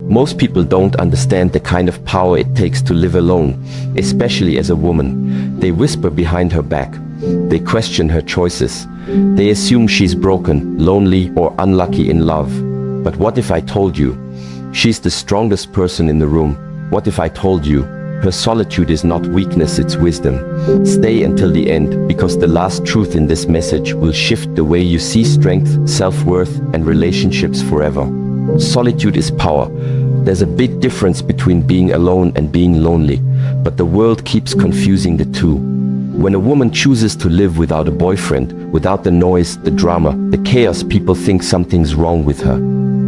Most people don't understand the kind of power it takes to live alone, especially as a woman. They whisper behind her back. They question her choices. They assume she's broken, lonely, or unlucky in love. But what if I told you? She's the strongest person in the room. What if I told you? Her solitude is not weakness, it's wisdom. Stay until the end, because the last truth in this message will shift the way you see strength, self-worth, and relationships forever. Solitude is power. There's a big difference between being alone and being lonely, but the world keeps confusing the two. When a woman chooses to live without a boyfriend, without the noise, the drama, the chaos, people think something's wrong with her.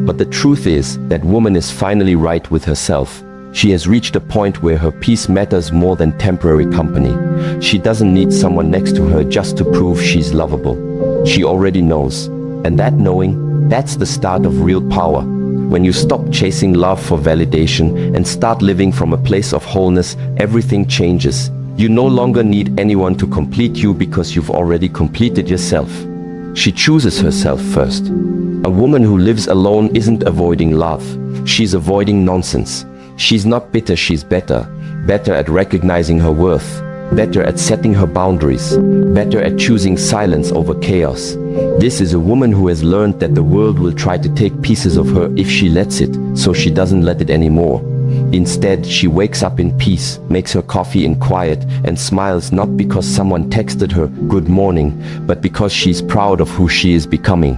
But the truth is, that woman is finally right with herself. She has reached a point where her peace matters more than temporary company. She doesn't need someone next to her just to prove she's lovable. She already knows. And that knowing, that's the start of real power. When you stop chasing love for validation and start living from a place of wholeness, everything changes. You no longer need anyone to complete you because you've already completed yourself. She chooses herself first. A woman who lives alone isn't avoiding love. She's avoiding nonsense. She's not bitter, she's better. Better at recognizing her worth. Better at setting her boundaries. Better at choosing silence over chaos. This is a woman who has learned that the world will try to take pieces of her if she lets it, so she doesn't let it anymore. Instead, she wakes up in peace, makes her coffee in quiet, and smiles not because someone texted her "good morning," but because she's proud of who she is becoming.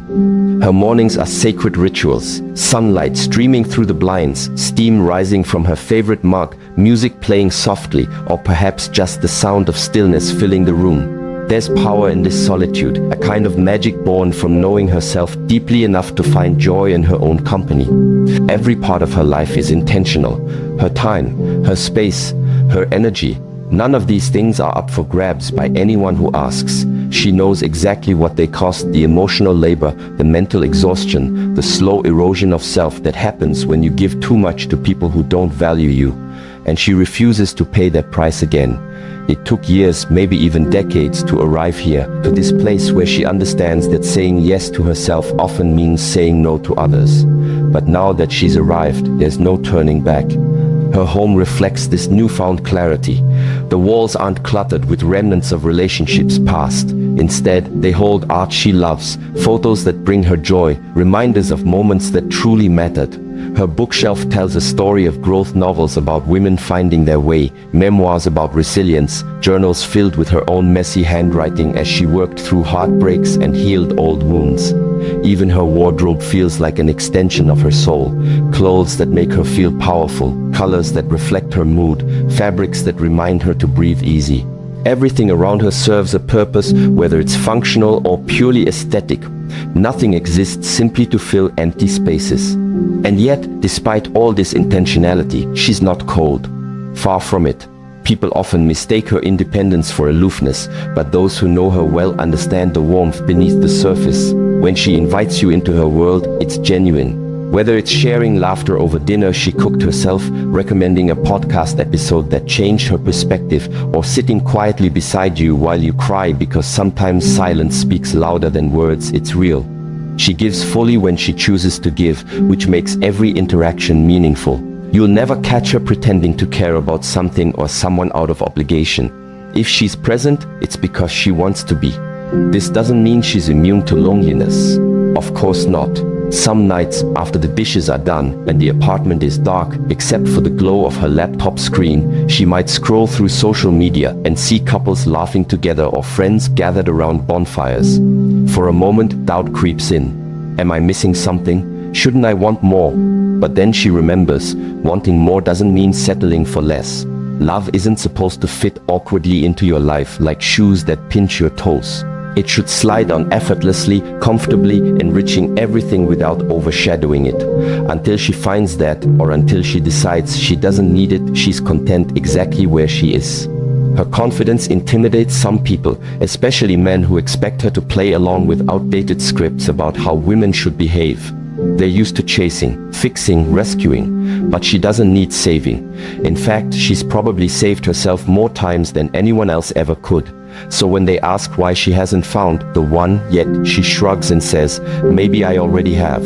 Her mornings are sacred rituals. Sunlight streaming through the blinds, steam rising from her favorite mug, music playing softly, or perhaps just the sound of stillness filling the room. There's power in this solitude, a kind of magic born from knowing herself deeply enough to find joy in her own company. Every part of her life is intentional. Her time, her space, her energy. None of these things are up for grabs by anyone who asks. She knows exactly what they cost, the emotional labor, the mental exhaustion, the slow erosion of self that happens when you give too much to people who don't value you. And she refuses to pay that price again. It took years, maybe even decades, to arrive here, to this place where she understands that saying yes to herself often means saying no to others. But now that she's arrived, there's no turning back. Her home reflects this newfound clarity. The walls aren't cluttered with remnants of relationships past. Instead, they hold art she loves, photos that bring her joy, reminders of moments that truly mattered. Her bookshelf tells a story of growth, novels about women finding their way, memoirs about resilience, journals filled with her own messy handwriting as she worked through heartbreaks and healed old wounds. Even her wardrobe feels like an extension of her soul. Clothes that make her feel powerful, colors that reflect her mood, fabrics that remind her to breathe easy. Everything around her serves a purpose, whether it's functional or purely aesthetic. Nothing exists simply to fill empty spaces. And yet, despite all this intentionality, she's not cold. Far from it. People often mistake her independence for aloofness, but those who know her well understand the warmth beneath the surface. When she invites you into her world, it's genuine. Whether it's sharing laughter over dinner she cooked herself, recommending a podcast episode that changed her perspective, or sitting quietly beside you while you cry because sometimes silence speaks louder than words, it's real. She gives fully when she chooses to give, which makes every interaction meaningful. You'll never catch her pretending to care about something or someone out of obligation. If she's present, it's because she wants to be. This doesn't mean she's immune to loneliness. Of course not. Some nights, after the dishes are done and the apartment is dark, except for the glow of her laptop screen, she might scroll through social media and see couples laughing together or friends gathered around bonfires. For a moment, doubt creeps in. Am I missing something? Shouldn't I want more? But then she remembers, wanting more doesn't mean settling for less. Love isn't supposed to fit awkwardly into your life like shoes that pinch your toes. It should slide on effortlessly, comfortably, enriching everything without overshadowing it. Until she finds that, or until she decides she doesn't need it, she's content exactly where she is. Her confidence intimidates some people, especially men who expect her to play along with outdated scripts about how women should behave. They're used to chasing, fixing, rescuing, but she doesn't need saving. In fact, she's probably saved herself more times than anyone else ever could. So when they ask why she hasn't found the one yet, she shrugs and says, maybe I already have.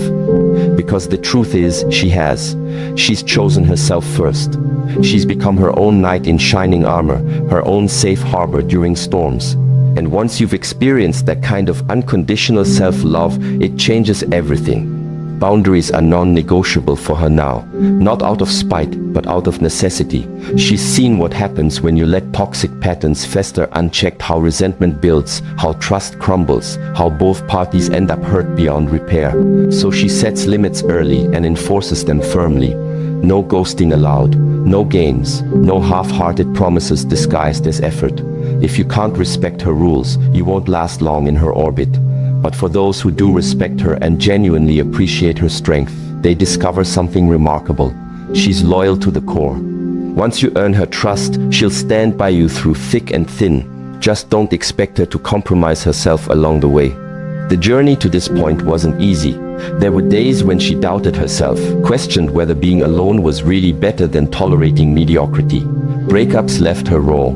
Because the truth is, she has. She's chosen herself first. She's become her own knight in shining armor, her own safe harbor during storms. And once you've experienced that kind of unconditional self-love, it changes everything. Boundaries are non-negotiable for her now, not out of spite, but out of necessity. She's seen what happens when you let toxic patterns fester unchecked, how resentment builds, how trust crumbles, how both parties end up hurt beyond repair. So she sets limits early and enforces them firmly. No ghosting allowed, no games, no half-hearted promises disguised as effort. If you can't respect her rules, you won't last long in her orbit. But for those who do respect her and genuinely appreciate her strength, they discover something remarkable. She's loyal to the core. Once you earn her trust, she'll stand by you through thick and thin. Just don't expect her to compromise herself along the way. The journey to this point wasn't easy. There were days when she doubted herself, questioned whether being alone was really better than tolerating mediocrity. Breakups left her raw.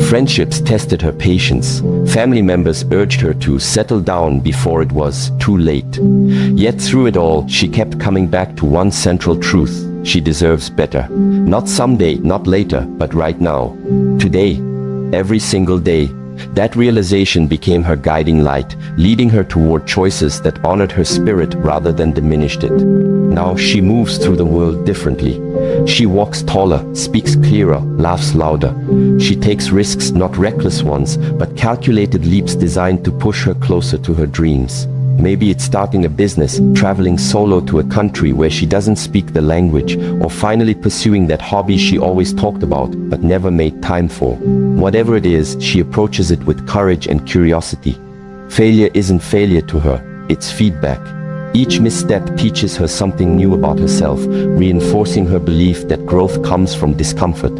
Friendships tested her patience. Family members urged her to settle down before it was too late. Yet through it all, she kept coming back to one central truth. She deserves better. Not someday, not later, but right now. Today. Every single day. That realization became her guiding light, leading her toward choices that honored her spirit rather than diminished it. Now she moves through the world differently. She walks taller, speaks clearer, laughs louder. She takes risks, not reckless ones, but calculated leaps designed to push her closer to her dreams. Maybe it's starting a business, traveling solo to a country where she doesn't speak the language, or finally pursuing that hobby she always talked about but never made time for. Whatever it is, she approaches it with courage and curiosity. Failure isn't failure to her, it's feedback. Each misstep teaches her something new about herself, reinforcing her belief that growth comes from discomfort.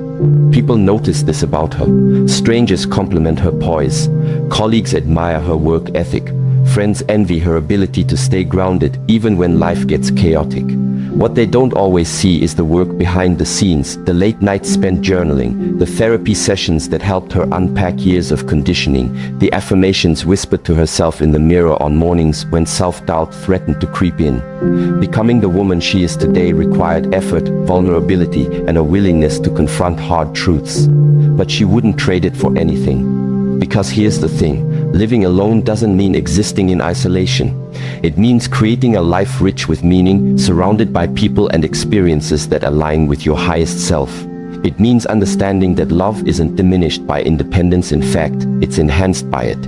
People notice this about her. Strangers compliment her poise. Colleagues admire her work ethic. Friends envy her ability to stay grounded even when life gets chaotic. What they don't always see is the work behind the scenes, the late nights spent journaling, the therapy sessions that helped her unpack years of conditioning, the affirmations whispered to herself in the mirror on mornings when self-doubt threatened to creep in. Becoming the woman she is today required effort, vulnerability, and a willingness to confront hard truths. But she wouldn't trade it for anything. Because here's the thing, living alone doesn't mean existing in isolation. It means creating a life rich with meaning, surrounded by people and experiences that align with your highest self. It means understanding that love isn't diminished by independence. In fact, it's enhanced by it.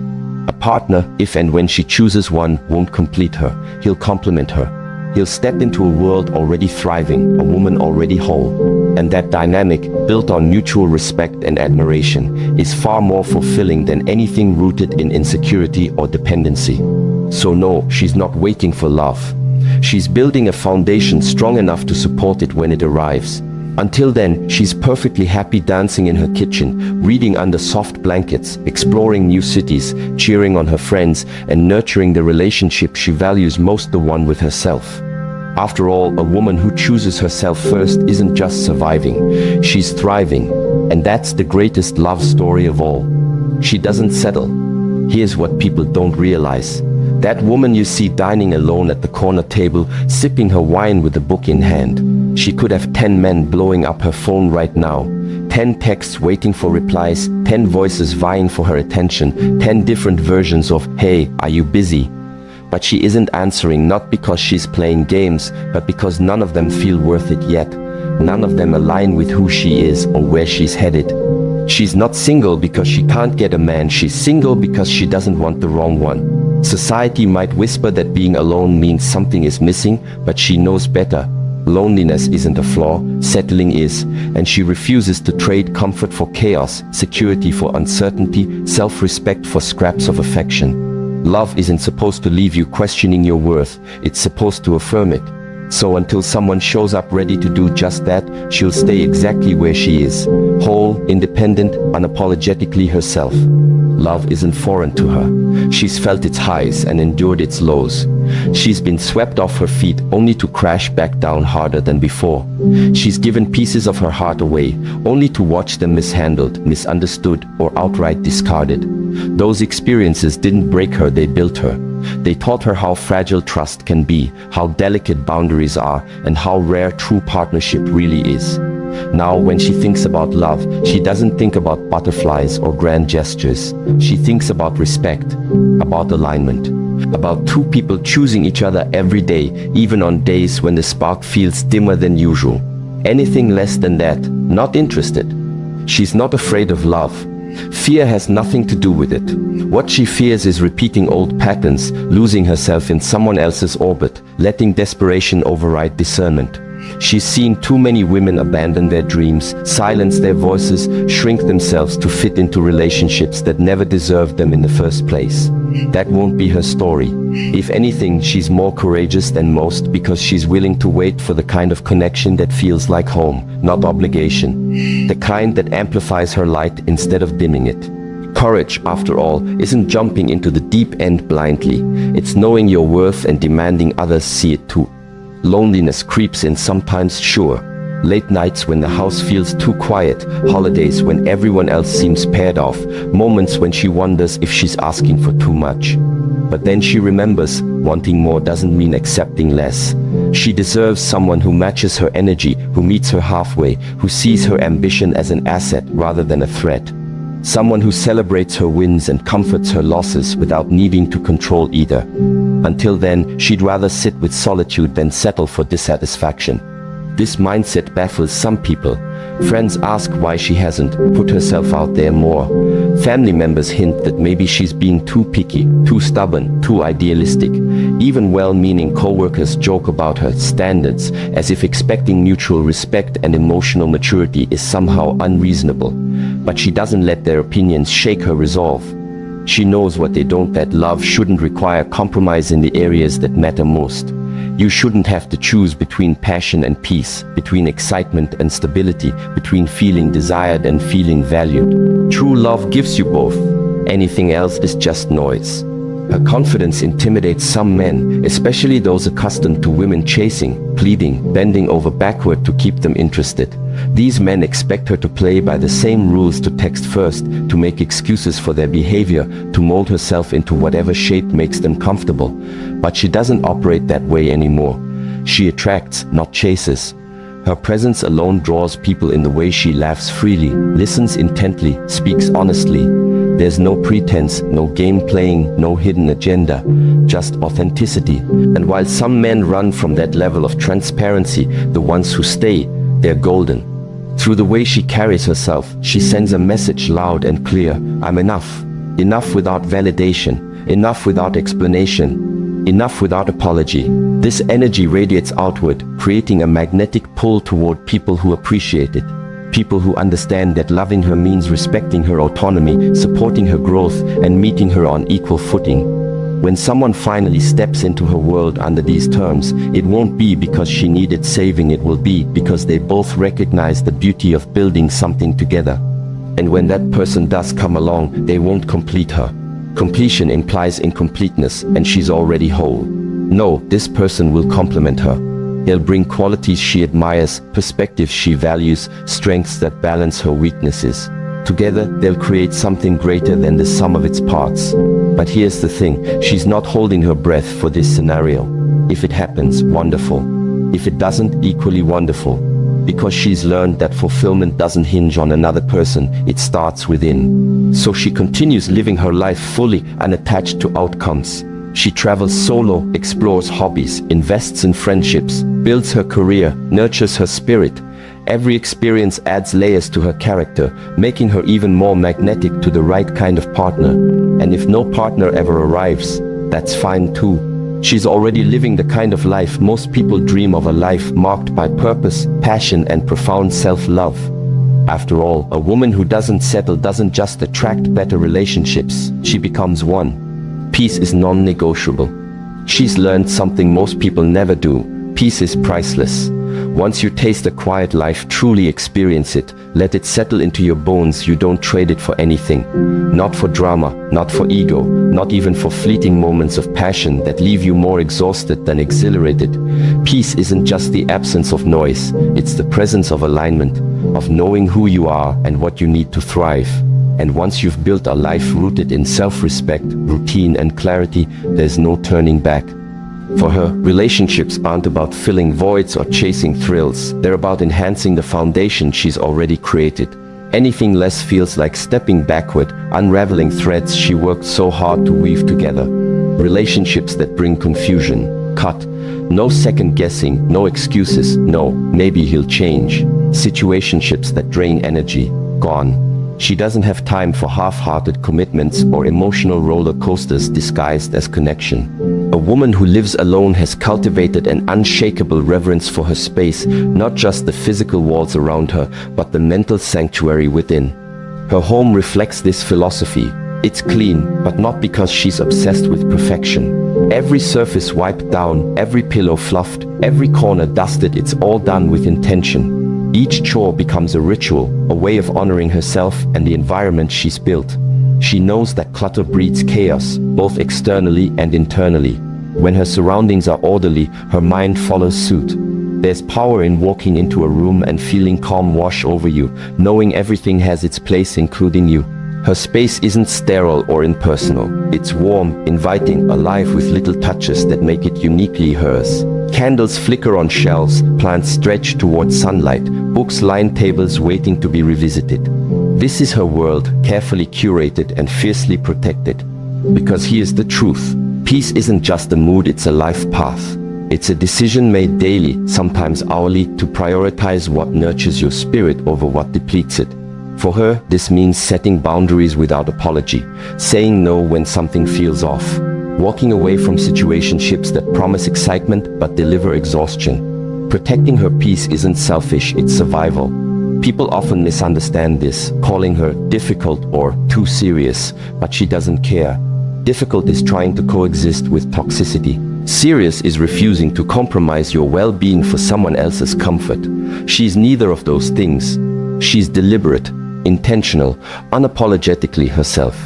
A partner, if and when she chooses one, won't complete her. He'll complement her. He'll step into a world already thriving, a woman already whole. And that dynamic, built on mutual respect and admiration, is far more fulfilling than anything rooted in insecurity or dependency. So no, she's not waiting for love. She's building a foundation strong enough to support it when it arrives. Until then, she's perfectly happy dancing in her kitchen, reading under soft blankets, exploring new cities, cheering on her friends, and nurturing the relationship she values most, the one with herself. After all, a woman who chooses herself first isn't just surviving, she's thriving. And that's the greatest love story of all. She doesn't settle. Here's what people don't realize. That woman you see dining alone at the corner table, sipping her wine with a book in hand. She could have 10 men blowing up her phone right now. 10 texts waiting for replies, 10 voices vying for her attention, 10 different versions of, "Hey, are you busy?" But she isn't answering, not because she's playing games, but because none of them feel worth it yet. None of them align with who she is or where she's headed. She's not single because she can't get a man, she's single because she doesn't want the wrong one. Society might whisper that being alone means something is missing, but she knows better. Loneliness isn't a flaw, settling is, and she refuses to trade comfort for chaos, security for uncertainty, self-respect for scraps of affection. Love isn't supposed to leave you questioning your worth, it's supposed to affirm it. So until someone shows up ready to do just that, she'll stay exactly where she is, whole, independent, unapologetically herself. Love isn't foreign to her. She's felt its highs and endured its lows. She's been swept off her feet only to crash back down harder than before. She's given pieces of her heart away only to watch them mishandled, misunderstood, or outright discarded. Those experiences didn't break her, they built her. They taught her how fragile trust can be, how delicate boundaries are, and how rare true partnership really is. Now, when she thinks about love, she doesn't think about butterflies or grand gestures. She thinks about respect, about alignment, about two people choosing each other every day, even on days when the spark feels dimmer than usual. Anything less than that, not interested. She's not afraid of love. Fear has nothing to do with it. What she fears is repeating old patterns, losing herself in someone else's orbit, letting desperation override discernment. She's seen too many women abandon their dreams, silence their voices, shrink themselves to fit into relationships that never deserved them in the first place. That won't be her story. If anything, she's more courageous than most because she's willing to wait for the kind of connection that feels like home, not obligation. The kind that amplifies her light instead of dimming it. Courage, after all, isn't jumping into the deep end blindly. It's knowing your worth and demanding others see it too. Loneliness creeps in sometimes, sure. Late nights when the house feels too quiet, holidays when everyone else seems paired off, moments when she wonders if she's asking for too much. But then she remembers, wanting more doesn't mean accepting less. She deserves someone who matches her energy, who meets her halfway, who sees her ambition as an asset rather than a threat. Someone who celebrates her wins and comforts her losses without needing to control either. Until then, she'd rather sit with solitude than settle for dissatisfaction. This mindset baffles some people. Friends ask why she hasn't put herself out there more. Family members hint that maybe she's being too picky, too stubborn, too idealistic. Even well-meaning co-workers joke about her standards, as if expecting mutual respect and emotional maturity is somehow unreasonable. But she doesn't let their opinions shake her resolve. She knows what they don't, that love shouldn't require compromise in the areas that matter most. You shouldn't have to choose between passion and peace, between excitement and stability, between feeling desired and feeling valued. True love gives you both. Anything else is just noise. Her confidence intimidates some men, especially those accustomed to women chasing, pleading, bending over backward to keep them interested. These men expect her to play by the same rules, to text first, to make excuses for their behavior, to mold herself into whatever shape makes them comfortable. But she doesn't operate that way anymore. She attracts, not chases. Her presence alone draws people in the way she laughs freely, listens intently, speaks honestly. There's no pretense, no game playing, no hidden agenda, just authenticity. And while some men run from that level of transparency, the ones who stay, they're golden. Through the way she carries herself, she sends a message loud and clear. I'm enough. Enough without validation. Enough without explanation. Enough without apology. This energy radiates outward, creating a magnetic pull toward people who appreciate it. People who understand that loving her means respecting her autonomy, supporting her growth, and meeting her on equal footing. When someone finally steps into her world under these terms, it won't be because she needed saving, it will be because they both recognize the beauty of building something together. And when that person does come along, they won't complete her. Completion implies incompleteness, and she's already whole. No, this person will complement her. He'll bring qualities she admires, perspectives she values, strengths that balance her weaknesses. Together, they'll create something greater than the sum of its parts. But here's the thing, she's not holding her breath for this scenario. If it happens, wonderful. If it doesn't, equally wonderful. Because she's learned that fulfillment doesn't hinge on another person, it starts within. So she continues living her life fully, unattached to outcomes. She travels solo, explores hobbies, invests in friendships, builds her career, nurtures her spirit. Every experience adds layers to her character, making her even more magnetic to the right kind of partner. And if no partner ever arrives, that's fine too. She's already living the kind of life most people dream of, a life marked by purpose, passion, and profound self-love. After all, a woman who doesn't settle doesn't just attract better relationships, she becomes one. Peace is non-negotiable. She's learned something most people never do. Peace is priceless. Once you taste a quiet life, truly experience it, let it settle into your bones. You don't trade it for anything. Not for drama, not for ego, not even for fleeting moments of passion that leave you more exhausted than exhilarated. Peace isn't just the absence of noise, it's the presence of alignment, of knowing who you are and what you need to thrive. And once you've built a life rooted in self-respect, routine, and clarity, there's no turning back. For her, relationships aren't about filling voids or chasing thrills. They're about enhancing the foundation she's already created. Anything less feels like stepping backward, unraveling threads she worked so hard to weave together. Relationships that bring confusion, cut. No second guessing, no excuses, no, maybe he'll change. Situationships that drain energy, gone. She doesn't have time for half-hearted commitments or emotional roller coasters disguised as connection. A woman who lives alone has cultivated an unshakable reverence for her space, not just the physical walls around her, but the mental sanctuary within. Her home reflects this philosophy. It's clean, but not because she's obsessed with perfection. Every surface wiped down, every pillow fluffed, every corner dusted, it's all done with intention. Each chore becomes a ritual, a way of honoring herself and the environment she's built. She knows that clutter breeds chaos, both externally and internally. When her surroundings are orderly, her mind follows suit. There's power in walking into a room and feeling calm wash over you, knowing everything has its place, including you. Her space isn't sterile or impersonal. It's warm, inviting, alive with little touches that make it uniquely hers. Candles flicker on shelves, plants stretch towards sunlight, books line tables waiting to be revisited. This is her world, carefully curated and fiercely protected. Because here's the truth. Peace isn't just a mood, it's a life path. It's a decision made daily, sometimes hourly, to prioritize what nurtures your spirit over what depletes it. For her, this means setting boundaries without apology, saying no when something feels off, walking away from situationships that promise excitement but deliver exhaustion. Protecting her peace isn't selfish, it's survival. People often misunderstand this, calling her difficult or too serious, but she doesn't care. Difficult is trying to coexist with toxicity. Serious is refusing to compromise your well-being for someone else's comfort. She's neither of those things. She's deliberate, intentional, unapologetically herself.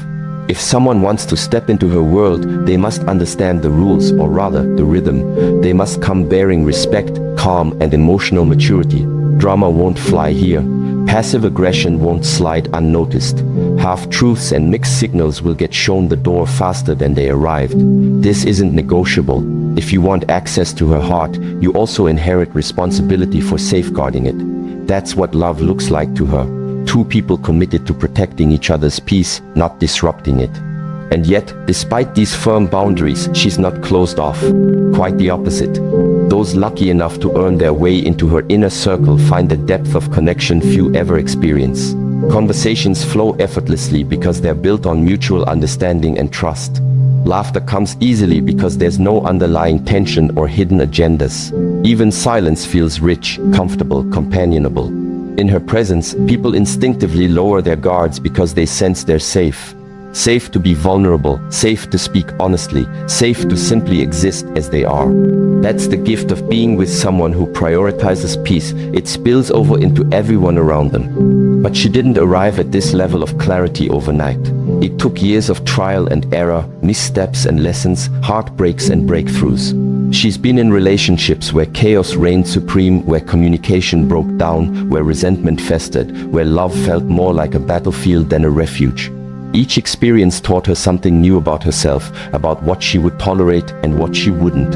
If someone wants to step into her world, they must understand the rules, or rather, the rhythm. They must come bearing respect, calm, and emotional maturity. Drama won't fly here. Passive aggression won't slide unnoticed. Half-truths and mixed signals will get shown the door faster than they arrived. This isn't negotiable. If you want access to her heart, you also inherit responsibility for safeguarding it. That's what love looks like to her. Two people committed to protecting each other's peace, not disrupting it. And yet, despite these firm boundaries, she's not closed off. Quite the opposite. Those lucky enough to earn their way into her inner circle find a depth of connection few ever experience. Conversations flow effortlessly because they're built on mutual understanding and trust. Laughter comes easily because there's no underlying tension or hidden agendas. Even silence feels rich, comfortable, companionable. In her presence, people instinctively lower their guards because they sense they're safe. Safe to be vulnerable, safe to speak honestly, safe to simply exist as they are. That's the gift of being with someone who prioritizes peace. It spills over into everyone around them. But she didn't arrive at this level of clarity overnight. It took years of trial and error, missteps and lessons, heartbreaks and breakthroughs. She's been in relationships where chaos reigned supreme, where communication broke down, where resentment festered, where love felt more like a battlefield than a refuge. Each experience taught her something new about herself, about what she would tolerate and what she wouldn't.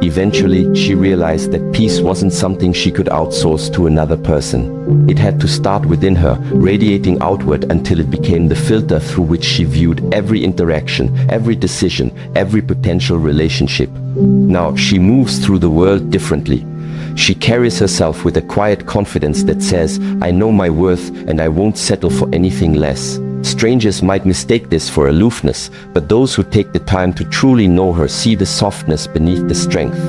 Eventually, she realized that peace wasn't something she could outsource to another person. It had to start within her, radiating outward until it became the filter through which she viewed every interaction, every decision, every potential relationship. Now, she moves through the world differently. She carries herself with a quiet confidence that says, "I know my worth and I won't settle for anything less." Strangers might mistake this for aloofness, but those who take the time to truly know her see the softness beneath the strength.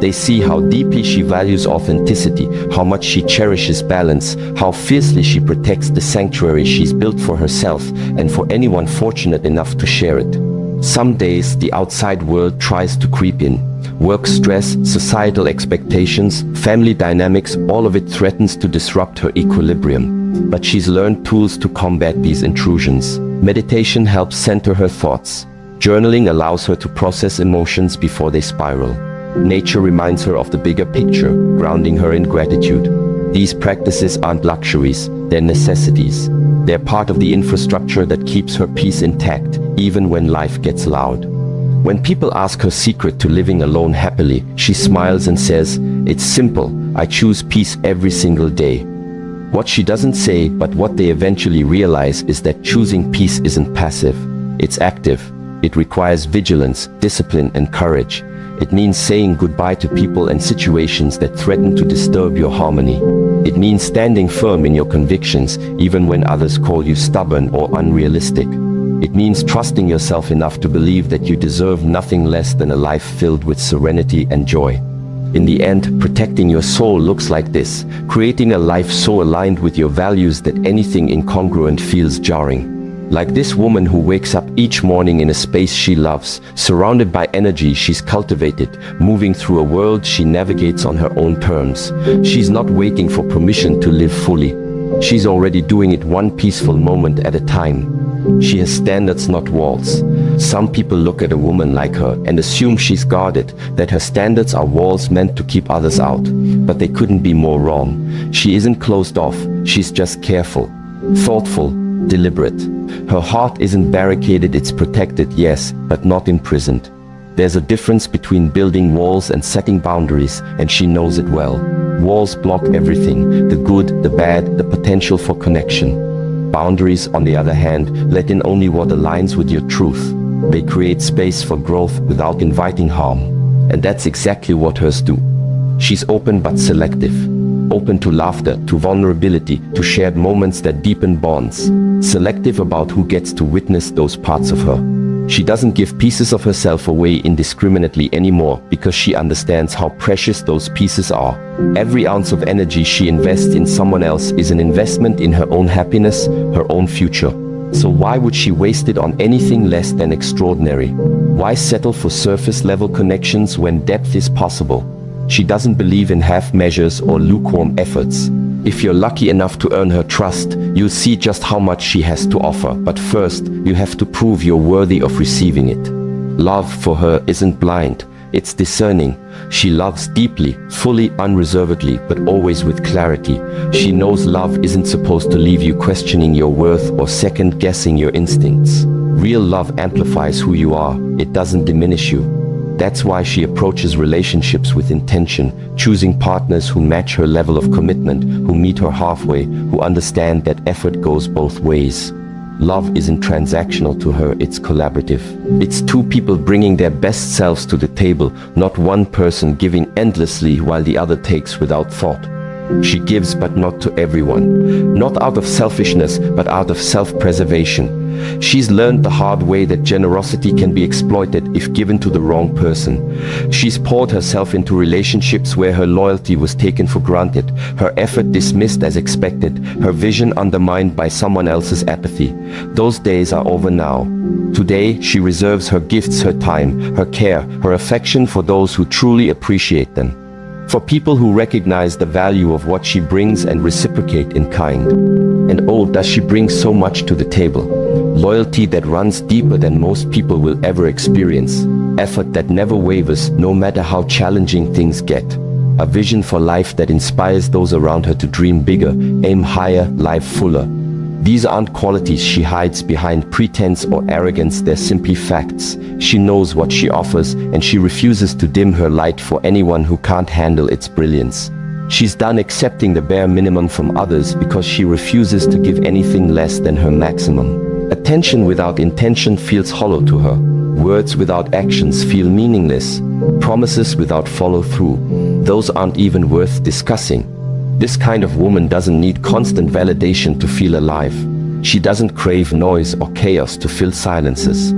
They see how deeply she values authenticity, how much she cherishes balance, how fiercely she protects the sanctuary she's built for herself and for anyone fortunate enough to share it. Some days, the outside world tries to creep in. Work stress, societal expectations, family dynamics, all of it threatens to disrupt her equilibrium. But she's learned tools to combat these intrusions. Meditation helps center her thoughts. Journaling allows her to process emotions before they spiral. Nature reminds her of the bigger picture, grounding her in gratitude. These practices aren't luxuries, they're necessities. They're part of the infrastructure that keeps her peace intact, even when life gets loud. When people ask her secret to living alone happily, she smiles and says, "It's simple, I choose peace every single day." What she doesn't say, but what they eventually realize, is that choosing peace isn't passive, it's active. It requires vigilance, discipline, and courage. It means saying goodbye to people and situations that threaten to disturb your harmony. It means standing firm in your convictions, even when others call you stubborn or unrealistic. It means trusting yourself enough to believe that you deserve nothing less than a life filled with serenity and joy. In the end, protecting your soul looks like this: creating a life so aligned with your values that anything incongruent feels jarring. Like this woman who wakes up each morning in a space she loves, surrounded by energy she's cultivated, moving through a world she navigates on her own terms. She's not waiting for permission to live fully. She's already doing it one peaceful moment at a time. She has standards, not walls. Some people look at a woman like her and assume she's guarded, that her standards are walls meant to keep others out. But they couldn't be more wrong. She isn't closed off, she's just careful, thoughtful, deliberate. Her heart isn't barricaded, it's protected, yes, but not imprisoned. There's a difference between building walls and setting boundaries, and she knows it well. Walls block everything, the good, the bad, the potential for connection. Boundaries, on the other hand, let in only what aligns with your truth. They create space for growth without inviting harm. And that's exactly what hers do. She's open but selective. Open to laughter, to vulnerability, to shared moments that deepen bonds. Selective about who gets to witness those parts of her. She doesn't give pieces of herself away indiscriminately anymore, because she understands how precious those pieces are. Every ounce of energy she invests in someone else is an investment in her own happiness, her own future. So why would she waste it on anything less than extraordinary? Why settle for surface-level connections when depth is possible? She doesn't believe in half measures or lukewarm efforts. If you're lucky enough to earn her trust, you'll see just how much she has to offer. But first, you have to prove you're worthy of receiving it. Love for her isn't blind, it's discerning. She loves deeply, fully, unreservedly, but always with clarity. She knows love isn't supposed to leave you questioning your worth or second-guessing your instincts. Real love amplifies who you are, it doesn't diminish you. That's why she approaches relationships with intention, choosing partners who match her level of commitment, who meet her halfway, who understand that effort goes both ways. Love isn't transactional to her, it's collaborative. It's two people bringing their best selves to the table, not one person giving endlessly while the other takes without thought. She gives, but not to everyone. Not out of selfishness, but out of self-preservation. She's learned the hard way that generosity can be exploited if given to the wrong person. She's poured herself into relationships where her loyalty was taken for granted, her effort dismissed as expected, her vision undermined by someone else's apathy. Those days are over now. Today, she reserves her gifts, her time, her care, her affection for those who truly appreciate them. For people who recognize the value of what she brings and reciprocate in kind. And oh, does she bring so much to the table. Loyalty that runs deeper than most people will ever experience. Effort that never wavers, no matter how challenging things get. A vision for life that inspires those around her to dream bigger, aim higher, live fuller. These aren't qualities she hides behind pretense or arrogance, they're simply facts. She knows what she offers, and she refuses to dim her light for anyone who can't handle its brilliance. She's done accepting the bare minimum from others because she refuses to give anything less than her maximum. Attention without intention feels hollow to her. Words without actions feel meaningless. Promises without follow-through, those aren't even worth discussing. This kind of woman doesn't need constant validation to feel alive. She doesn't crave noise or chaos to fill silences.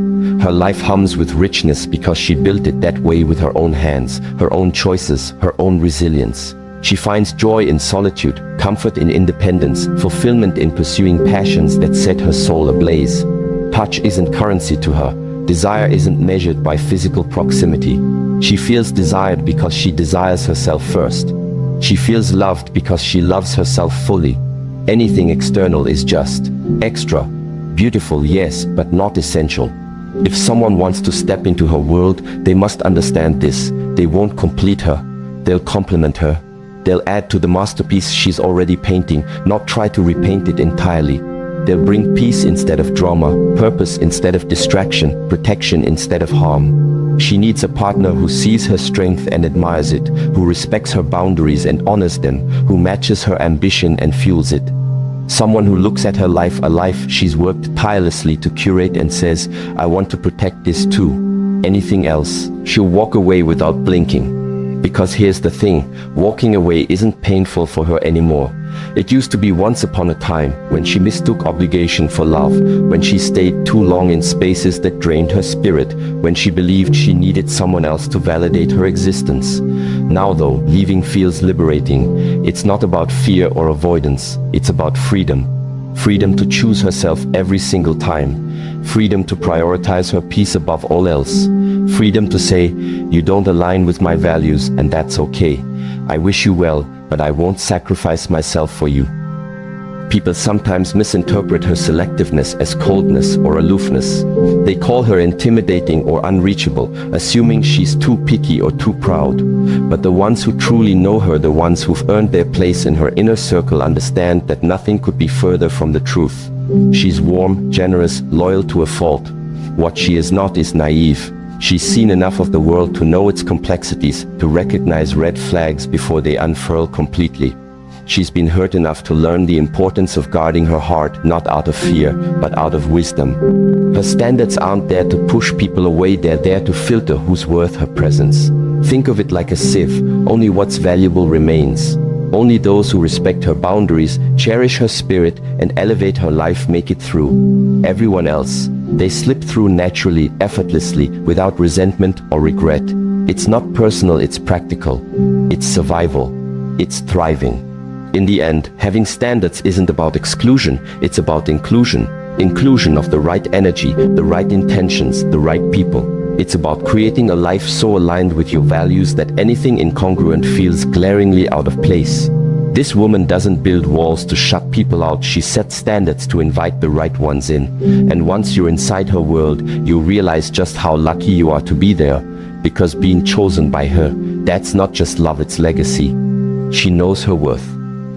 Her life hums with richness because she built it that way with her own hands, her own choices, her own resilience. She finds joy in solitude, comfort in independence, fulfillment in pursuing passions that set her soul ablaze. Touch isn't currency to her. Desire isn't measured by physical proximity. She feels desired because she desires herself first. She feels loved because she loves herself fully. Anything external is just extra. Beautiful, yes, but not essential. If someone wants to step into her world, they must understand this. They won't complete her. They'll complement her. They'll add to the masterpiece she's already painting, not try to repaint it entirely. They'll bring peace instead of drama, purpose instead of distraction, protection instead of harm. She needs a partner who sees her strength and admires it, who respects her boundaries and honors them, who matches her ambition and fuels it. Someone who looks at her life, a life she's worked tirelessly to curate, and says, I want to protect this too. Anything else, she'll walk away without blinking. Because here's the thing, walking away isn't painful for her anymore. It used to be once upon a time, when she mistook obligation for love, when she stayed too long in spaces that drained her spirit, when she believed she needed someone else to validate her existence. Now though, leaving feels liberating. It's not about fear or avoidance, it's about freedom. Freedom to choose herself every single time. Freedom to prioritize her peace above all else. Freedom to say, you don't align with my values, and that's okay. I wish you well, but I won't sacrifice myself for you. People sometimes misinterpret her selectiveness as coldness or aloofness. They call her intimidating or unreachable, assuming she's too picky or too proud. But the ones who truly know her, the ones who've earned their place in her inner circle, understand that nothing could be further from the truth. She's warm, generous, loyal to a fault. What she is not is naive. She's seen enough of the world to know its complexities, to recognize red flags before they unfurl completely. She's been hurt enough to learn the importance of guarding her heart, not out of fear, but out of wisdom. Her standards aren't there to push people away, they're there to filter who's worth her presence. Think of it like a sieve, only what's valuable remains. Only those who respect her boundaries, cherish her spirit, and elevate her life make it through. Everyone else, they slip through naturally, effortlessly, without resentment or regret. It's not personal, it's practical. It's survival. It's thriving. In the end, having standards isn't about exclusion, it's about inclusion. Inclusion of the right energy, the right intentions, the right people. It's about creating a life so aligned with your values that anything incongruent feels glaringly out of place. This woman doesn't build walls to shut people out, she sets standards to invite the right ones in. And once you're inside her world, you realize just how lucky you are to be there. Because being chosen by her, that's not just love, it's legacy. She knows her worth.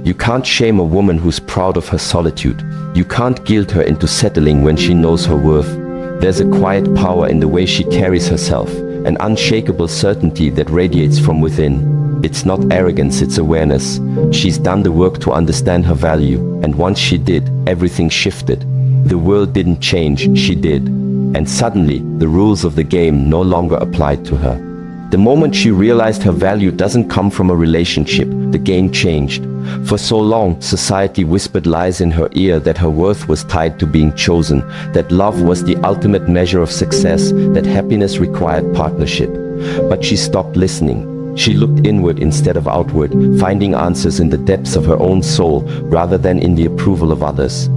You can't shame a woman who's proud of her solitude. You can't guilt her into settling when she knows her worth. There's a quiet power in the way she carries herself, an unshakable certainty that radiates from within. It's not arrogance, it's awareness. She's done the work to understand her value, and once she did, everything shifted. The world didn't change, she did. And suddenly, the rules of the game no longer applied to her. The moment she realized her value doesn't come from a relationship, the game changed. For so long, society whispered lies in her ear that her worth was tied to being chosen, that love was the ultimate measure of success, that happiness required partnership. But she stopped listening. She looked inward instead of outward, finding answers in the depths of her own soul rather than in the approval of others.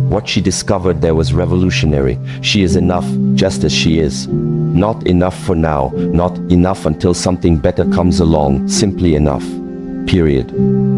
What she discovered there was revolutionary. She is enough, just as she is. Not enough for now, not enough until something better comes along, simply enough. Period.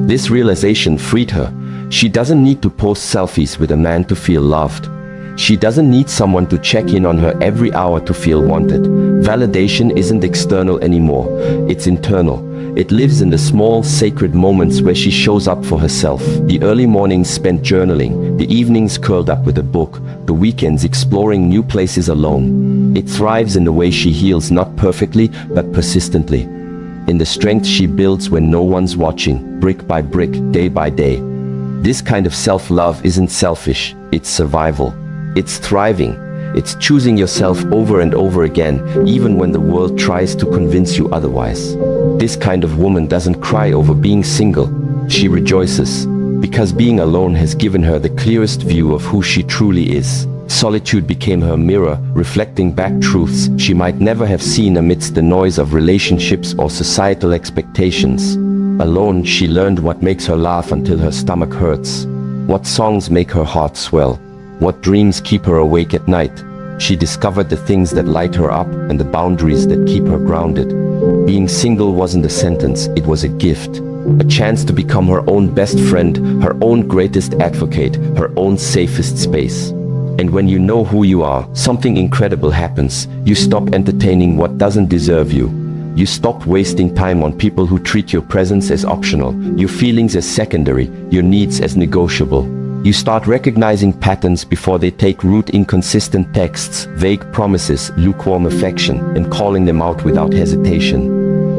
This realization freed her. She doesn't need to post selfies with a man to feel loved. She doesn't need someone to check in on her every hour to feel wanted. Validation isn't external anymore, it's internal. It lives in the small, sacred moments where she shows up for herself. The early mornings spent journaling, the evenings curled up with a book, the weekends exploring new places alone. It thrives in the way she heals, not perfectly, but persistently. In the strength she builds when no one's watching, brick by brick, day by day. This kind of self-love isn't selfish, it's survival. It's thriving. It's choosing yourself over and over again, even when the world tries to convince you otherwise. This kind of woman doesn't cry over being single. She rejoices, because being alone has given her the clearest view of who she truly is. Solitude became her mirror, reflecting back truths she might never have seen amidst the noise of relationships or societal expectations. Alone, she learned what makes her laugh until her stomach hurts, what songs make her heart swell, what dreams keep her awake at night. She discovered the things that light her up and the boundaries that keep her grounded. Being single wasn't a sentence, it was a gift. A chance to become her own best friend, her own greatest advocate, her own safest space. And when you know who you are, something incredible happens. You stop entertaining what doesn't deserve you. You stop wasting time on people who treat your presence as optional, your feelings as secondary, your needs as negotiable. You start recognizing patterns before they take root: inconsistent texts, vague promises, lukewarm affection, and calling them out without hesitation.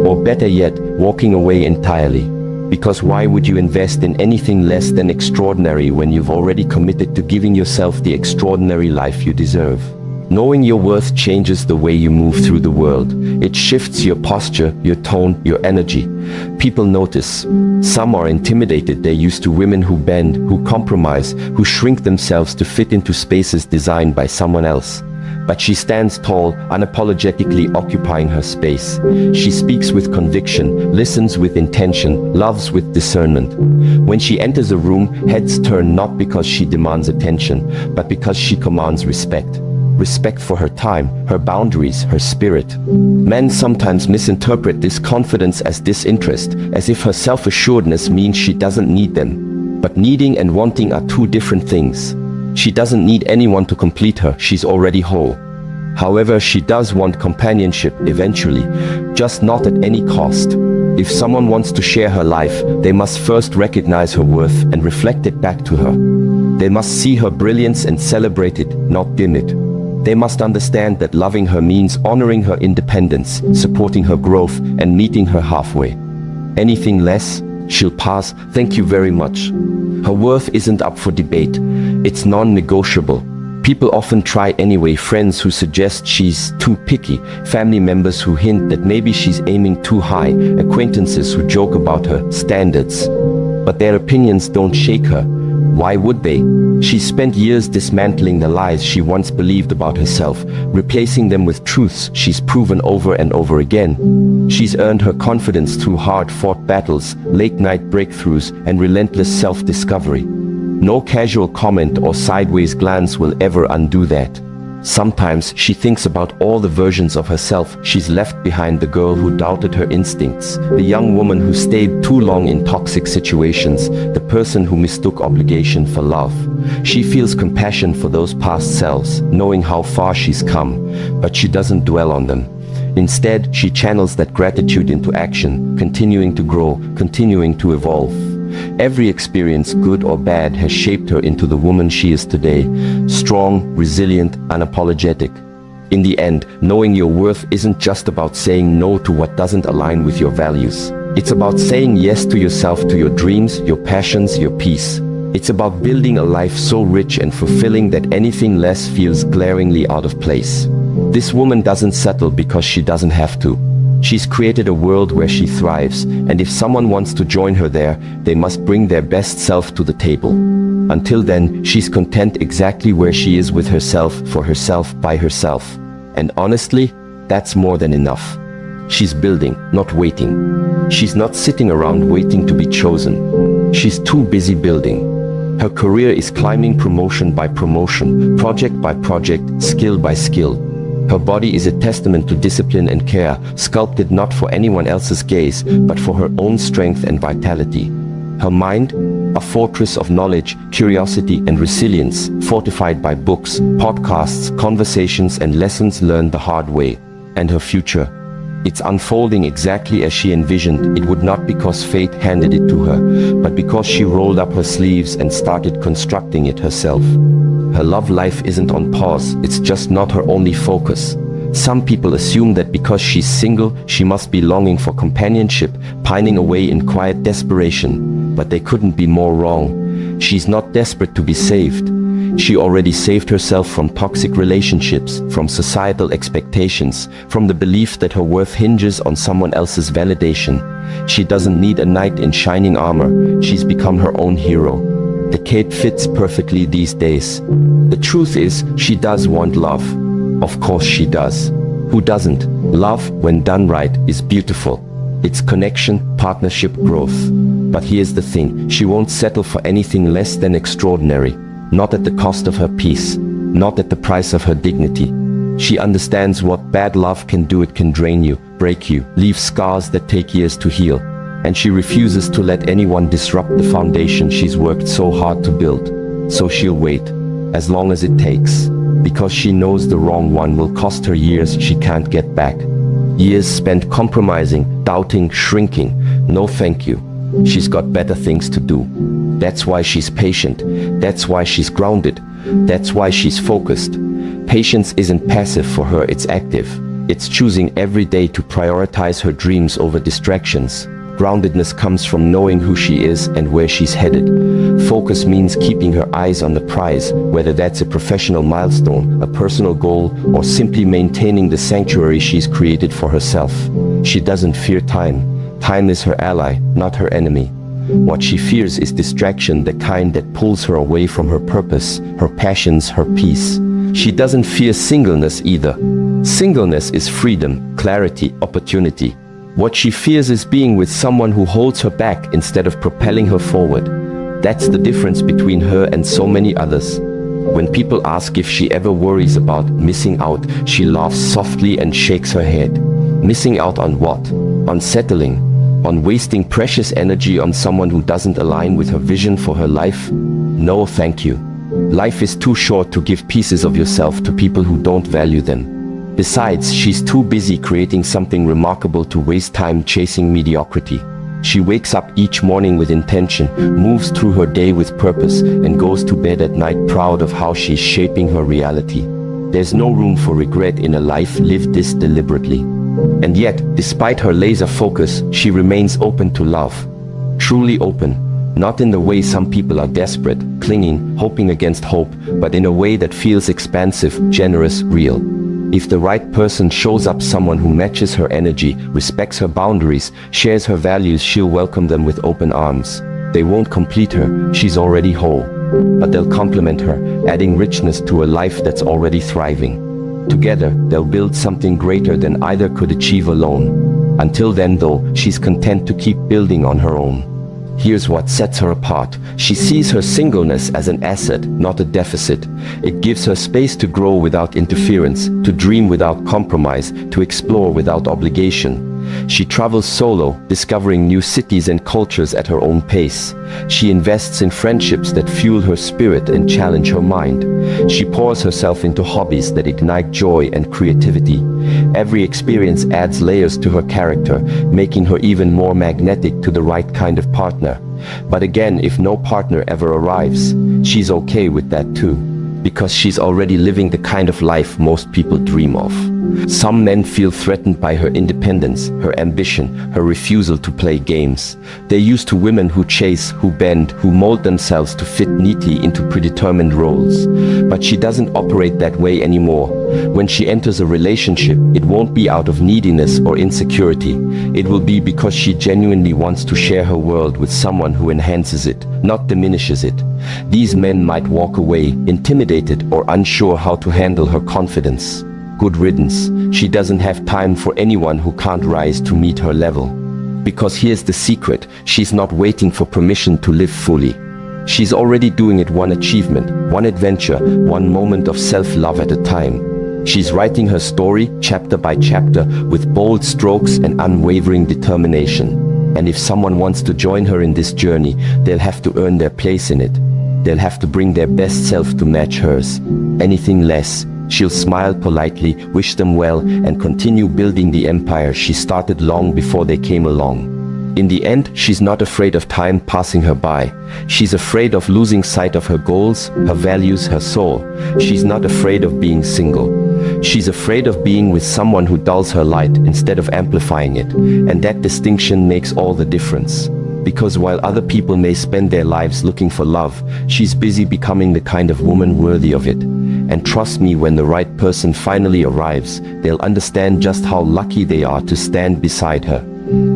Or better yet, walking away entirely. Because why would you invest in anything less than extraordinary when you've already committed to giving yourself the extraordinary life you deserve? Knowing your worth changes the way you move through the world. It shifts your posture, your tone, your energy. People notice. Some are intimidated. They're used to women who bend, who compromise, who shrink themselves to fit into spaces designed by someone else. But she stands tall, unapologetically occupying her space. She speaks with conviction, listens with intention, loves with discernment. When she enters a room, heads turn not because she demands attention, but because she commands respect. Respect for her time, her boundaries, her spirit. Men sometimes misinterpret this confidence as disinterest, as if her self-assuredness means she doesn't need them. But needing and wanting are two different things. She doesn't need anyone to complete her, she's already whole. However, she does want companionship eventually, just not at any cost. If someone wants to share her life, they must first recognize her worth and reflect it back to her. They must see her brilliance and celebrate it, not dim it. They must understand that loving her means honoring her independence, supporting her growth, and meeting her halfway. Anything less, she'll pass. Thank you very much. Her worth isn't up for debate. It's non-negotiable. People often try anyway. Friends who suggest she's too picky, family members who hint that maybe she's aiming too high, acquaintances who joke about her standards. But their opinions don't shake her. Why would they? She spent years dismantling the lies she once believed about herself, replacing them with truths she's proven over and over again. She's earned her confidence through hard-fought battles, late-night breakthroughs, and relentless self-discovery. No casual comment or sideways glance will ever undo that. Sometimes she thinks about all the versions of herself she's left behind: the girl who doubted her instincts, the young woman who stayed too long in toxic situations, the person who mistook obligation for love. She feels compassion for those past selves, knowing how far she's come, but she doesn't dwell on them. Instead, she channels that gratitude into action, continuing to grow, continuing to evolve. Every experience, good or bad, has shaped her into the woman she is today, strong, resilient, unapologetic. In the end, knowing your worth isn't just about saying no to what doesn't align with your values. It's about saying yes to yourself, to your dreams, your passions, your peace. It's about building a life so rich and fulfilling that anything less feels glaringly out of place. This woman doesn't settle because she doesn't have to. She's created a world where she thrives, and if someone wants to join her there, they must bring their best self to the table. Until then, she's content exactly where she is, with herself, for herself, by herself. And honestly, that's more than enough. She's building, not waiting. She's not sitting around waiting to be chosen. She's too busy building. Her career is climbing promotion by promotion, project by project, skill by skill. Her body is a testament to discipline and care, sculpted not for anyone else's gaze, but for her own strength and vitality. Her mind, a fortress of knowledge, curiosity, and resilience, fortified by books, podcasts, conversations, and lessons learned the hard way. And her future, it's unfolding exactly as she envisioned. It would not because fate handed it to her, but because she rolled up her sleeves and started constructing it herself. Her love life isn't on pause, it's just not her only focus. Some people assume that because she's single, she must be longing for companionship, pining away in quiet desperation. But they couldn't be more wrong. She's not desperate to be saved. She already saved herself from toxic relationships, from societal expectations, from the belief that her worth hinges on someone else's validation. She doesn't need a knight in shining armor. She's become her own hero. The cape fits perfectly these days. The truth is, she does want love. Of course she does. Who doesn't? Love, when done right, is beautiful. It's connection, partnership, growth. But here's the thing, she won't settle for anything less than extraordinary. Not at the cost of her peace, not at the price of her dignity. She understands what bad love can do. It can drain you, break you, leave scars that take years to heal. And she refuses to let anyone disrupt the foundation she's worked so hard to build. So she'll wait, as long as it takes, because she knows the wrong one will cost her years she can't get back. Years spent compromising, doubting, shrinking. No thank you. She's got better things to do. That's why she's patient. That's why she's grounded. That's why she's focused. Patience isn't passive for her, it's active. It's choosing every day to prioritize her dreams over distractions. Groundedness comes from knowing who she is and where she's headed. Focus means keeping her eyes on the prize, whether that's a professional milestone, a personal goal, or simply maintaining the sanctuary she's created for herself. She doesn't fear time. Time is her ally, not her enemy. What she fears is distraction, the kind that pulls her away from her purpose, her passions, her peace. She doesn't fear singleness either. Singleness is freedom, clarity, opportunity. What she fears is being with someone who holds her back instead of propelling her forward. That's the difference between her and so many others. When people ask if she ever worries about missing out, she laughs softly and shakes her head. Missing out on what? On settling? On wasting precious energy on someone who doesn't align with her vision for her life? No, thank you. Life is too short to give pieces of yourself to people who don't value them. Besides, she's too busy creating something remarkable to waste time chasing mediocrity. She wakes up each morning with intention, moves through her day with purpose, and goes to bed at night proud of how she's shaping her reality. There's no room for regret in a life lived this deliberately. And yet, despite her laser focus, she remains open to love. Truly open. Not in the way some people are desperate, clinging, hoping against hope, but in a way that feels expansive, generous, real. If the right person shows up, someone who matches her energy, respects her boundaries, shares her values, she'll welcome them with open arms. They won't complete her, she's already whole. But they'll complement her, adding richness to a life that's already thriving. Together, they'll build something greater than either could achieve alone. Until then, though, she's content to keep building on her own. Here's what sets her apart. She sees her singleness as an asset, not a deficit. It gives her space to grow without interference, to dream without compromise, to explore without obligation. She travels solo, discovering new cities and cultures at her own pace. She invests in friendships that fuel her spirit and challenge her mind. She pours herself into hobbies that ignite joy and creativity. Every experience adds layers to her character, making her even more magnetic to the right kind of partner. But again, if no partner ever arrives, she's okay with that too, because she's already living the kind of life most people dream of. Some men feel threatened by her independence, her ambition, her refusal to play games. They're used to women who chase, who bend, who mold themselves to fit neatly into predetermined roles. But she doesn't operate that way anymore. When she enters a relationship, it won't be out of neediness or insecurity. It will be because she genuinely wants to share her world with someone who enhances it, not diminishes it. These men might walk away, intimidated or unsure how to handle her confidence. Good riddance. She doesn't have time for anyone who can't rise to meet her level. Because here's the secret, she's not waiting for permission to live fully. She's already doing it one achievement, one adventure, one moment of self-love at a time. She's writing her story, chapter by chapter, with bold strokes and unwavering determination. And if someone wants to join her in this journey, they'll have to earn their place in it. They'll have to bring their best self to match hers. Anything less, she'll smile politely, wish them well, and continue building the empire she started long before they came along. In the end, she's not afraid of time passing her by. She's afraid of losing sight of her goals, her values, her soul. She's not afraid of being single. She's afraid of being with someone who dulls her light instead of amplifying it. And that distinction makes all the difference. Because while other people may spend their lives looking for love, she's busy becoming the kind of woman worthy of it. And trust me, when the right person finally arrives, they'll understand just how lucky they are to stand beside her.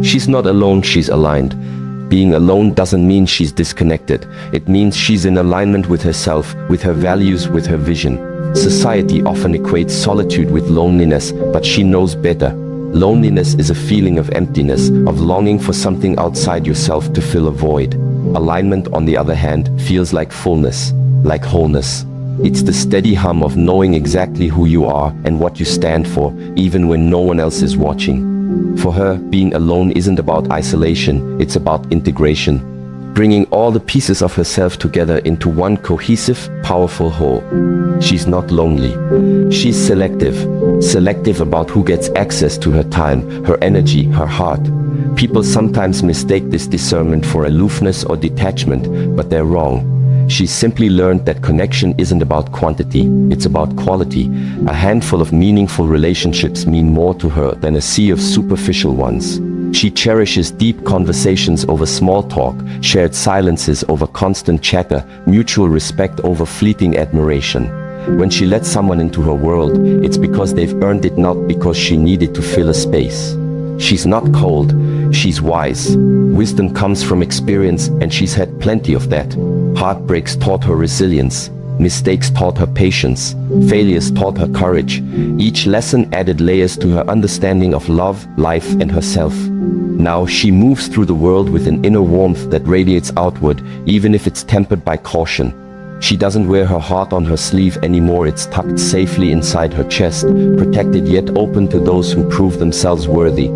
She's not alone, she's aligned. Being alone doesn't mean she's disconnected. It means she's in alignment with herself, with her values, with her vision. Society often equates solitude with loneliness, but she knows better. Loneliness is a feeling of emptiness, of longing for something outside yourself to fill a void. Alignment, on the other hand, feels like fullness, like wholeness. It's the steady hum of knowing exactly who you are and what you stand for, even when no one else is watching. For her, being alone isn't about isolation, it's about integration. Bringing all the pieces of herself together into one cohesive, powerful whole. She's not lonely. She's selective. Selective about who gets access to her time, her energy, her heart. People sometimes mistake this discernment for aloofness or detachment, but they're wrong. She's simply learned that connection isn't about quantity, it's about quality. A handful of meaningful relationships mean more to her than a sea of superficial ones. She cherishes deep conversations over small talk, shared silences over constant chatter, mutual respect over fleeting admiration. When she lets someone into her world, it's because they've earned it, not because she needed to fill a space. She's not cold, she's wise. Wisdom comes from experience, and she's had plenty of that. Heartbreaks taught her resilience. Mistakes taught her patience. Failures taught her courage. Each lesson added layers to her understanding of love, life, and herself. Now she moves through the world with an inner warmth that radiates outward, even if it's tempered by caution. She doesn't wear her heart on her sleeve anymore, it's tucked safely inside her chest, protected yet open to those who prove themselves worthy.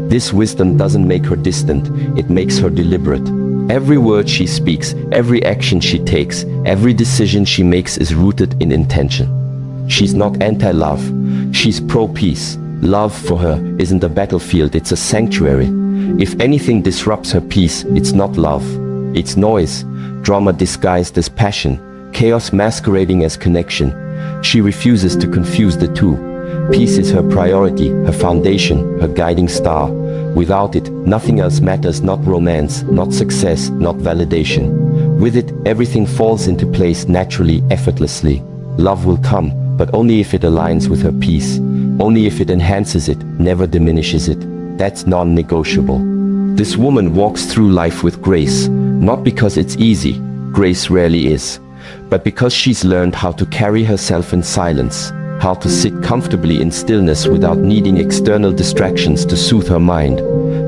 This wisdom doesn't make her distant, it makes her deliberate. Every word she speaks, every action she takes, every decision she makes is rooted in intention. She's not anti-love, she's pro-peace. Love for her isn't a battlefield, it's a sanctuary. If anything disrupts her peace, it's not love, it's noise. Drama disguised as passion, chaos masquerading as connection. She refuses to confuse the two. Peace is her priority, her foundation, her guiding star. Without it, nothing else matters, not romance, not success, not validation. With it, everything falls into place naturally, effortlessly. Love will come, but only if it aligns with her peace. Only if it enhances it, never diminishes it. That's non-negotiable. This woman walks through life with grace, not because it's easy, grace rarely is, but because she's learned how to carry herself in silence, how to sit comfortably in stillness without needing external distractions to soothe her mind.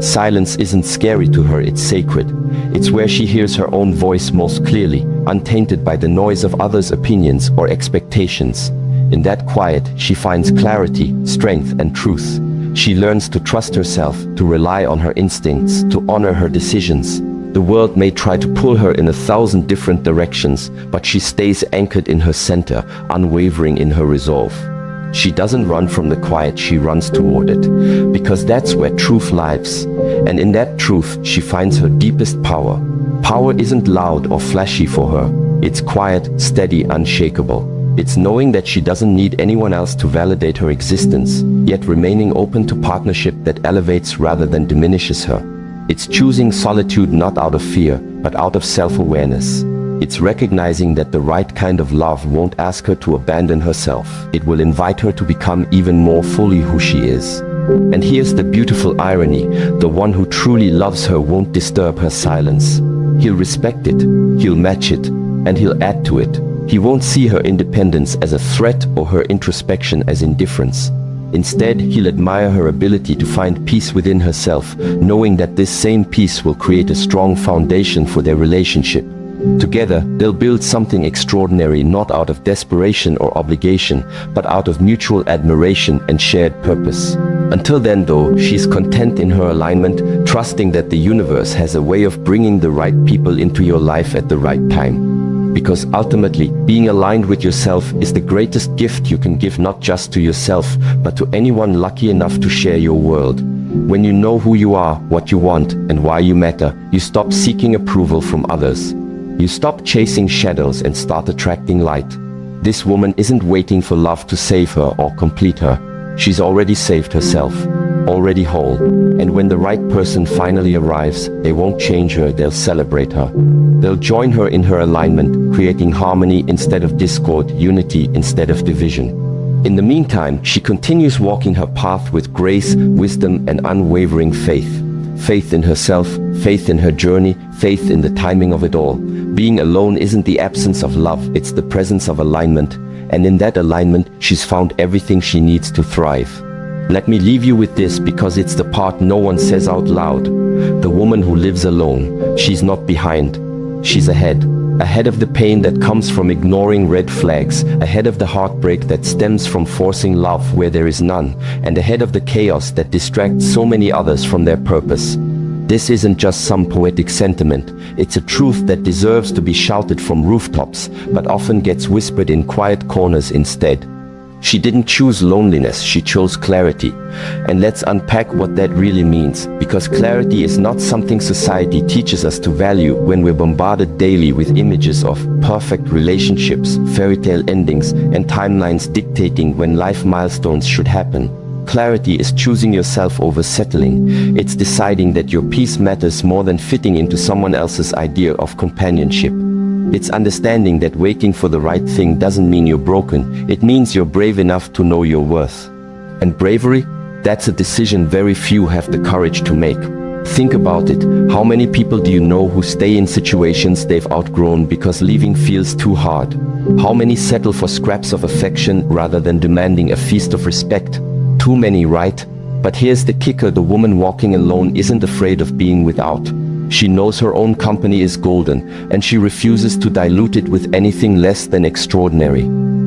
Silence isn't scary to her, it's sacred. It's where she hears her own voice most clearly, untainted by the noise of others' opinions or expectations. In that quiet, she finds clarity, strength, and truth. She learns to trust herself, to rely on her instincts, to honor her decisions. The world may try to pull her in 1,000 different directions, but she stays anchored in her center, unwavering in her resolve. She doesn't run from the quiet, she runs toward it, because that's where truth lives. And in that truth, she finds her deepest power. Power isn't loud or flashy for her. It's quiet, steady, unshakable. It's knowing that she doesn't need anyone else to validate her existence, yet remaining open to partnership that elevates rather than diminishes her. It's choosing solitude not out of fear, but out of self-awareness. It's recognizing that the right kind of love won't ask her to abandon herself. It will invite her to become even more fully who she is. And here's the beautiful irony: the one who truly loves her won't disturb her silence. He'll respect it, he'll match it, and he'll add to it. He won't see her independence as a threat or her introspection as indifference. Instead, he'll admire her ability to find peace within herself, knowing that this same peace will create a strong foundation for their relationship. Together, they'll build something extraordinary, not out of desperation or obligation, but out of mutual admiration and shared purpose. Until then, though, she's content in her alignment, trusting that the universe has a way of bringing the right people into your life at the right time. Because ultimately, being aligned with yourself is the greatest gift you can give, not just to yourself, but to anyone lucky enough to share your world. When you know who you are, what you want, and why you matter, you stop seeking approval from others. You stop chasing shadows and start attracting light. This woman isn't waiting for love to save her or complete her. She's already saved herself, already whole. And when the right person finally arrives, they won't change her, they'll celebrate her. They'll join her in her alignment, creating harmony instead of discord, unity instead of division. In the meantime, she continues walking her path with grace, wisdom, and unwavering faith. Faith in herself, faith in her journey, faith in the timing of it all. Being alone isn't the absence of love, it's the presence of alignment. And in that alignment, she's found everything she needs to thrive. Let me leave you with this, because it's the part no one says out loud. The woman who lives alone, she's not behind, she's ahead. Ahead of the pain that comes from ignoring red flags, ahead of the heartbreak that stems from forcing love where there is none, and ahead of the chaos that distracts so many others from their purpose. This isn't just some poetic sentiment, it's a truth that deserves to be shouted from rooftops, but often gets whispered in quiet corners instead. She didn't choose loneliness, she chose clarity. And let's unpack what that really means, because clarity is not something society teaches us to value when we're bombarded daily with images of perfect relationships, fairy tale endings, and timelines dictating when life milestones should happen. Clarity is choosing yourself over settling. It's deciding that your peace matters more than fitting into someone else's idea of companionship. It's understanding that waiting for the right thing doesn't mean you're broken. It means you're brave enough to know your worth. And bravery? That's a decision very few have the courage to make. Think about it. How many people do you know who stay in situations they've outgrown because leaving feels too hard? How many settle for scraps of affection rather than demanding a feast of respect? Too many, right? But here's the kicker: the woman walking alone isn't afraid of being without. She knows her own company is golden, and she refuses to dilute it with anything less than extraordinary.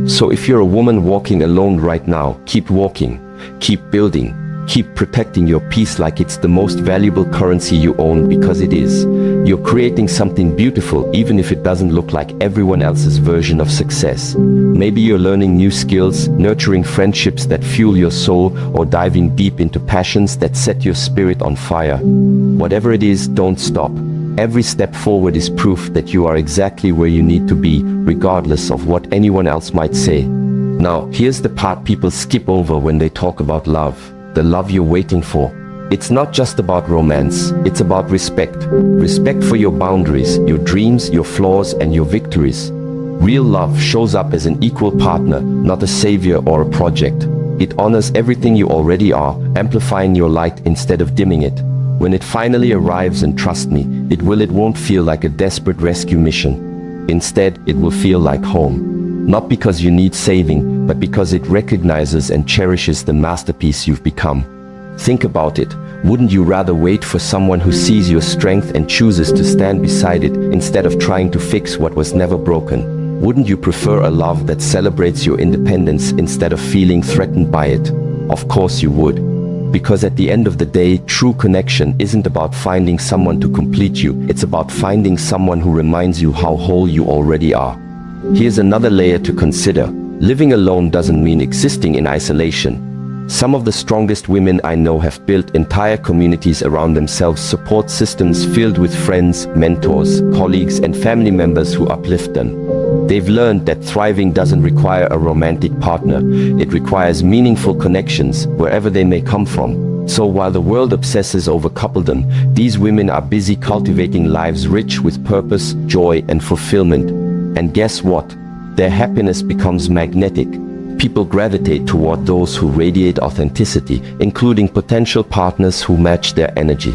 So if you're a woman walking alone right now, keep walking, keep building, keep protecting your peace like it's the most valuable currency you own, because it is. You're creating something beautiful, even if it doesn't look like everyone else's version of success. Maybe you're learning new skills, nurturing friendships that fuel your soul, or diving deep into passions that set your spirit on fire. Whatever it is, don't stop. Every step forward is proof that you are exactly where you need to be, regardless of what anyone else might say. Now, here's the part people skip over when they talk about love. The love you're waiting for. It's not just about romance, it's about respect. Respect for your boundaries, your dreams, your flaws, and your victories. Real love shows up as an equal partner, not a savior or a project. It honors everything you already are, amplifying your light instead of dimming it. When it finally arrives, and trust me, it won't feel like a desperate rescue mission. Instead, it will feel like home. Not because you need saving, but because it recognizes and cherishes the masterpiece you've become. Think about it. Wouldn't you rather wait for someone who sees your strength and chooses to stand beside it, instead of trying to fix what was never broken? Wouldn't you prefer a love that celebrates your independence instead of feeling threatened by it? Of course you would. Because at the end of the day, true connection isn't about finding someone to complete you. It's about finding someone who reminds you how whole you already are. Here's another layer to consider. Living alone doesn't mean existing in isolation. Some of the strongest women I know have built entire communities around themselves, support systems filled with friends, mentors, colleagues, and family members who uplift them. They've learned that thriving doesn't require a romantic partner. It requires meaningful connections, wherever they may come from. So while the world obsesses over coupledom, these women are busy cultivating lives rich with purpose, joy, and fulfillment. And guess what? Their happiness becomes magnetic. People gravitate toward those who radiate authenticity, including potential partners who match their energy.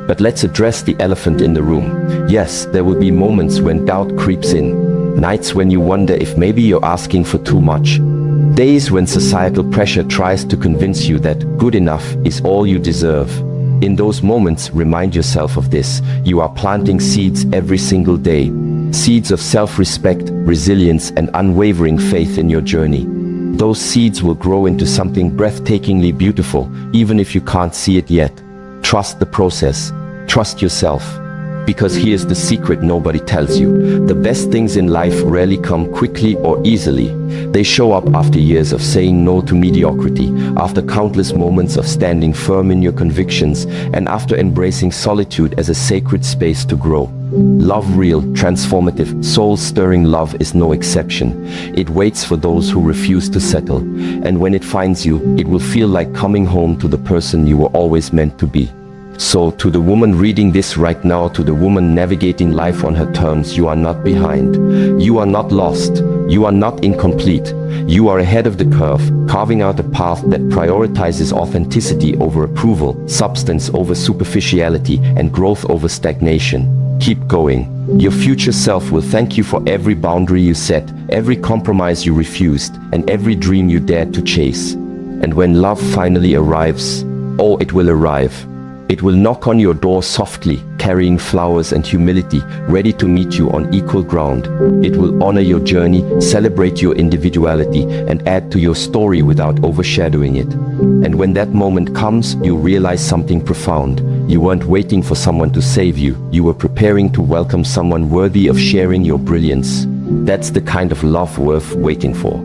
But let's address the elephant in the room. Yes, there will be moments when doubt creeps in. Nights when you wonder if maybe you're asking for too much. Days when societal pressure tries to convince you that good enough is all you deserve. In those moments, remind yourself of this. You are planting seeds every single day. Seeds of self-respect, resilience, and unwavering faith in your journey. Those seeds will grow into something breathtakingly beautiful, even if you can't see it yet. Trust the process. Trust yourself. Because here's the secret nobody tells you. The best things in life rarely come quickly or easily. They show up after years of saying no to mediocrity, after countless moments of standing firm in your convictions, and after embracing solitude as a sacred space to grow. Love, real, transformative, soul-stirring love, is no exception. It waits for those who refuse to settle. And when it finds you, it will feel like coming home to the person you were always meant to be. So, to the woman reading this right now, to the woman navigating life on her terms, you are not behind. You are not lost. You are not incomplete. You are ahead of the curve, carving out a path that prioritizes authenticity over approval, substance over superficiality, and growth over stagnation. Keep going. Your future self will thank you for every boundary you set, every compromise you refused, and every dream you dared to chase. And when love finally arrives, oh, it will arrive. It will knock on your door softly, carrying flowers and humility, ready to meet you on equal ground. It will honor your journey, celebrate your individuality, and add to your story without overshadowing it. And when that moment comes, you realize something profound. You weren't waiting for someone to save you. You were preparing to welcome someone worthy of sharing your brilliance. That's the kind of love worth waiting for.